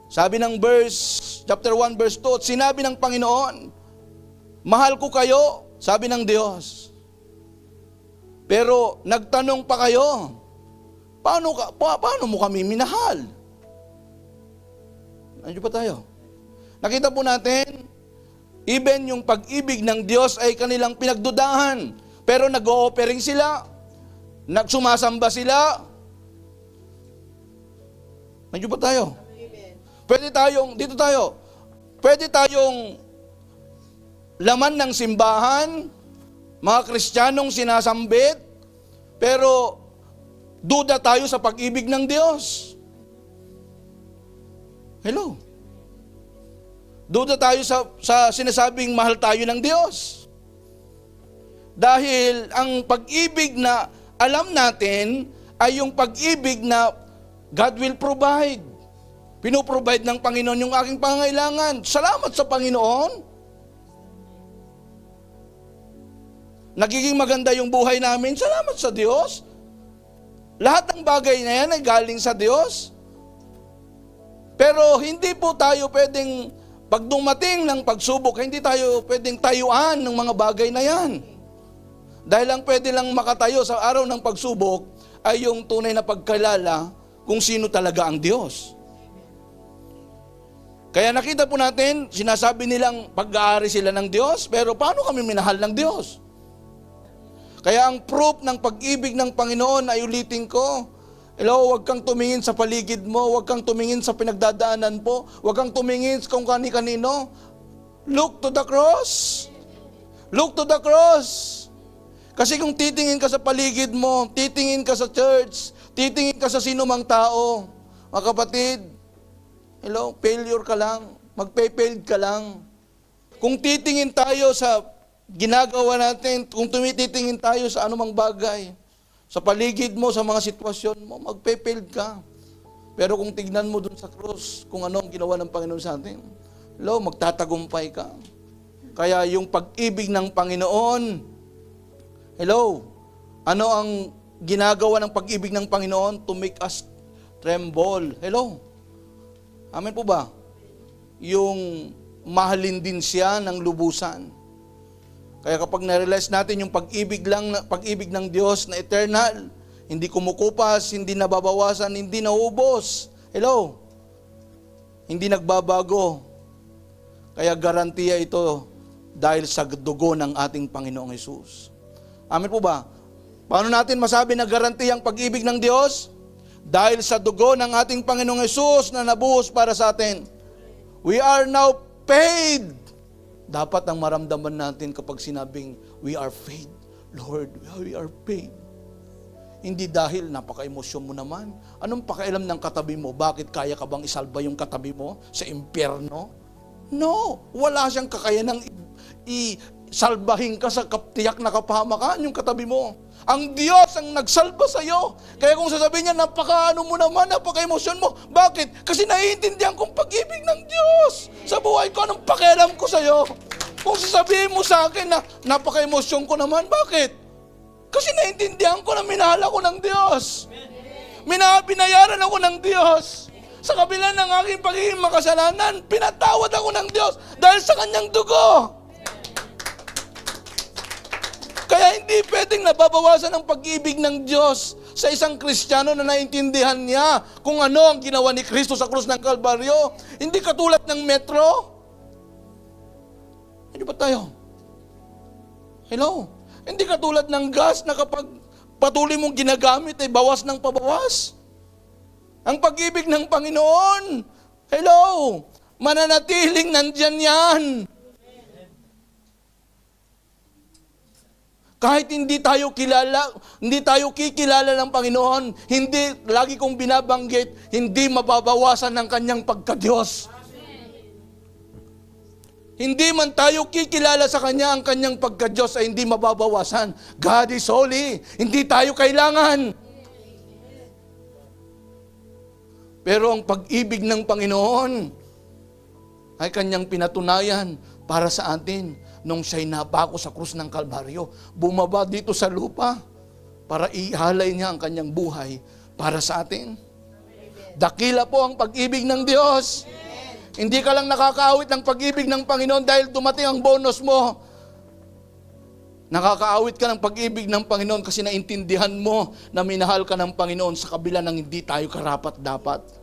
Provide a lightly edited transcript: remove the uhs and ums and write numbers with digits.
Sabi ng chapter 1, verse 2, sinabi ng Panginoon, mahal ko kayo, sabi ng Diyos. Pero nagtanong pa kayo, paano mo kami minahal? Nandiyo pa tayo? Nakita po natin, even yung pag-ibig ng Diyos ay kanilang pinagdudahan. Pero nag-o-offering sila, nagsumasamba sila. Nandiyo pa tayo? Pwede tayong laman ng simbahan, mga Kristiyanong sinasambit, pero duda tayo sa pag-ibig ng Diyos. Hello? Duda tayo sa sinasabing mahal tayo ng Diyos. Dahil ang pag-ibig na alam natin ay yung pag-ibig na God will provide. Pinoprovide ng Panginoon yung aking pangangailangan. Salamat sa Panginoon. Nagiging maganda yung buhay namin. Salamat sa Diyos. Lahat ng bagay na yan ay galing sa Diyos. Pero hindi po tayo pwedeng, pag dumating ng pagsubok, hindi tayo pwedeng tayuan ng mga bagay na yan. Dahil ang pwede lang makatayo sa araw ng pagsubok ay yung tunay na pagkalala kung sino talaga ang Diyos. Kaya nakita po natin, sinasabi nilang pag-aari sila ng Diyos, pero paano kami minahal ng Diyos? Kaya ang proof ng pag-ibig ng Panginoon ay ulitin ko, hello, huwag kang tumingin sa paligid mo, huwag kang tumingin sa pinagdadaanan po, huwag kang tumingin kung kani-kanino. Look to the cross. Look to the cross. Kasi kung titingin ka sa paligid mo, titingin ka sa church, titingin ka sa sino mang tao, mga kapatid, hello, failure ka lang, magpe-failed ka lang. Kung titingin tayo sa ginagawa natin, kung tumititingin tayo sa anumang bagay, sa paligid mo, sa mga sitwasyon mo, magpe-failed ka. Pero kung tignan mo dun sa cross, kung ano ang ginawa ng Panginoon sa atin, hello, magtatagumpay ka. Kaya yung pag-ibig ng Panginoon, hello, ano ang ginagawa ng pag-ibig ng Panginoon? To make us tremble. Hello? Amen po ba? Yung mahalin din siya ng lubusan. Kaya kapag na-realize natin yung pag-ibig ng Diyos na eternal, hindi kumukupas, hindi nababawasan, hindi naubos. Hello? Hindi nagbabago. Kaya garantiya ito dahil sa dugo ng ating Panginoong Hesus. Amen po ba? Paano natin masabi na garantiya ang pag-ibig ng Diyos? Dahil sa dugo ng ating Panginoong Hesus na nabuhos para sa atin. We are now paid. Dapat ang maramdaman natin kapag sinabing, we are paid. Lord, we are paid. Hindi dahil napaka-emosyon mo naman. Anong pakialam ng katabi mo? Bakit kaya ka bang isalba yung katabi mo sa impyerno? No, wala siyang kakayanang isalbahin ka sa tiyak na kapahamakan yung katabi mo. Ang Diyos ang nagsalba sa iyo. Kaya kung sasabihin niya, napaka-ano mo naman, napaka-emosyon mo. Bakit? Kasi naiintindihan kong pag-ibig ng Diyos sa buhay ko. Anong pakialam ko sa iyo? Kung sasabihin mo sa akin na napaka-emosyon ko naman, bakit? Kasi naiintindihan ko na minahal ako ng Diyos. Binayaran ako ng Diyos. Sa kabila ng aking pagiging makasalanan, pinatawad ako ng Diyos dahil sa kanyang dugo. Kaya hindi pwedeng nababawasan ang pag-ibig ng Diyos sa isang Kristiyano na naintindihan niya kung ano ang ginawa ni Kristo sa krus ng Kalbaryo. Hindi katulad ng metro. Hindi ba tayo? Hello? Hindi katulad ng gas na kapag patuloy mong ginagamit ay bawas ng pabawas. Ang pag-ibig ng Panginoon, hello, mananatiling nandyan yan. Kahit hindi tayo kikilala ng Panginoon, hindi, lagi kong binabanggit, hindi mababawasan ng kanyang pagka-Diyos. Hindi man tayo kikilala sa kanya, ang kanyang pagka-Diyos ay hindi mababawasan. God is holy. Hindi tayo kailangan. Pero ang pag-ibig ng Panginoon ay kanyang pinatunayan para sa atin. Nung siya'y napako sa krus ng Kalbaryo, bumaba dito sa lupa para ihalay niya ang kanyang buhay para sa atin. Dakila po ang pag-ibig ng Diyos. Hindi ka lang nakakaawit ng pag-ibig ng Panginoon dahil dumating ang bonus mo. Nakakaawit ka ng pag-ibig ng Panginoon kasi naintindihan mo na minahal ka ng Panginoon sa kabila ng hindi tayo karapat-dapat.